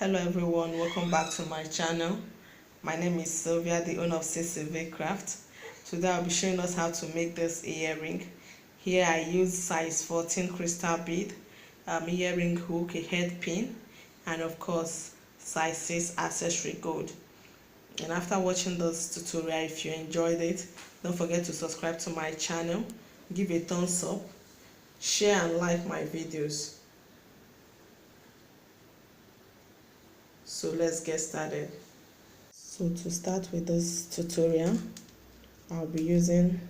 Hello everyone, welcome back to my channel. My name is Sylvia, the owner of CCV Craft. Today I'll be showing us how to make this earring. Here I use size 14 crystal bead, earring hook, a head pin, and of course size 6 accessory gold. And after watching this tutorial, if you enjoyed it, don't forget to subscribe to my channel, give a thumbs up, share and like my videos. So let's get started. So to start with this tutorial, I'll be using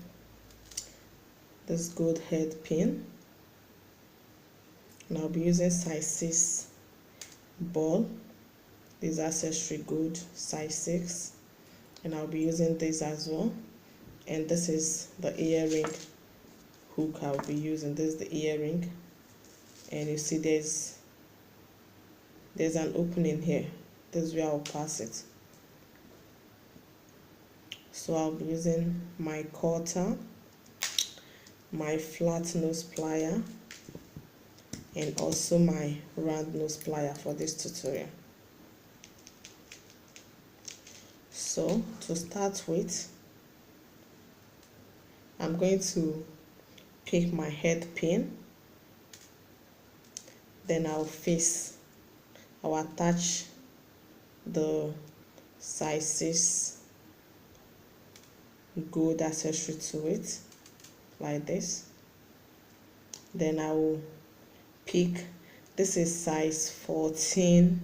this gold head pin, and I'll be using size 6 ball, this accessory gold size 6, and I'll be using this as well. And this is the earring hook I'll be using. This is the earring, and you see there's an opening here. This is where I'll pass it. So I'll be using my cutter, my flat nose plier, and also my round nose plier for this tutorial. So to start with, I'm going to pick my head pin, then I'll attach the size 6 gold accessory to it like this. Then I will pick, this is size 14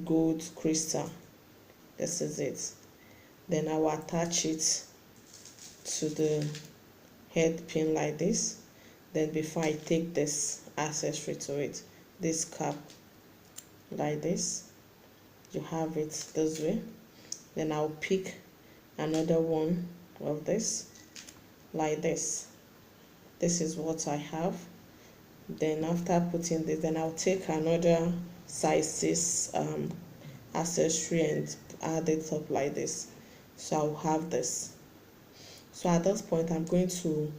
gold crystal, this is it. Then I will attach it to the head pin like this. Then before I take this accessory to it, this cap like this, you have it this way. Then I'll pick another one of this like this. This is what I have. Then after putting this, then I'll take another size 6 accessory and add it up like this. So I'll have this. So at this point, I'm going to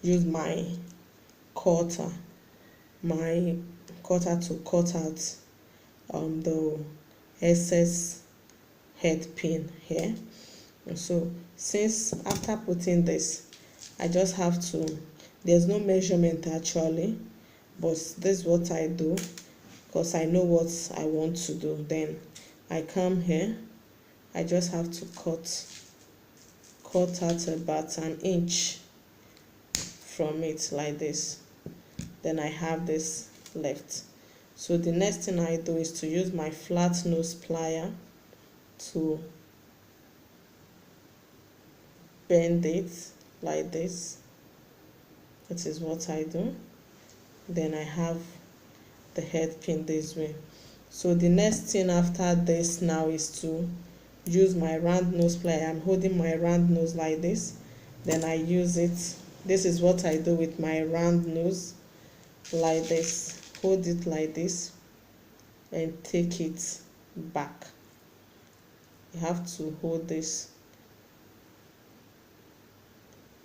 use my cutter to cut out the excess head pin here. And so since after putting this, I just have to, there's no measurement actually, but this is what I do because I know what I want to do. Then I come here, I just have to cut out about an inch from it like this. Then I have this left. So the next thing I do is to use my flat nose plier to bend it like this. That is what I do. Then I have the head pin this way. So the next thing after this now is to use my round nose plier. I'm holding my round nose like this. Then I use it. This is what I do with my round nose like this. Hold it like this and take it back. You have to hold this.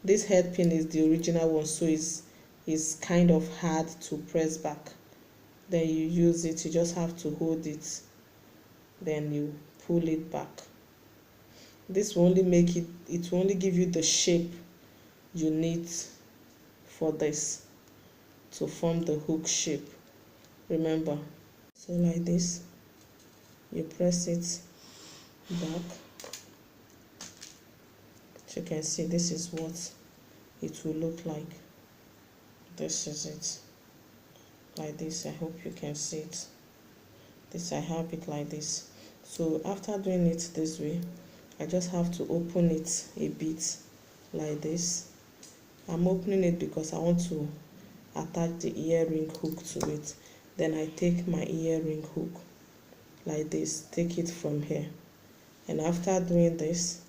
This head pin is the original one, so it's kind of hard to press back. Then you use it, you just have to hold it, then you pull it back. This will only make it will only give you the shape you need for this to form the hook shape. Remember, so like this, you press it back. As you can see, this is what it will look like. This is it like this. I hope you can see it. This, I have it like this. So after doing it this way, I just have to open it a bit like this. I'm opening it because I want to attach the earring hook to it. Then I take my earring hook like this, take it from here, and after doing this,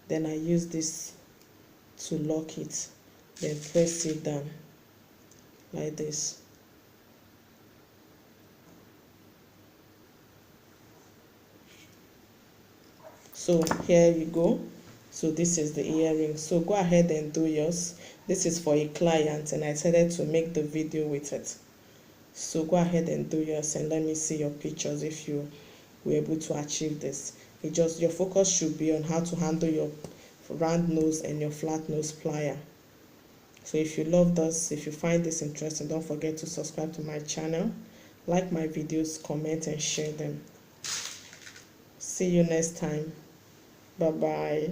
then I use this to lock it, then press it down like this. So here you go. So this is the earring. So go ahead and do yours. This is for a client and I decided to make the video with it. So go ahead and do yours and let me see your pictures if you were able to achieve this. It just, your focus should be on how to handle your round nose and your flat nose plier. So if you love this, if you find this interesting, don't forget to subscribe to my channel, like my videos, comment and share them. See you next time. Bye bye.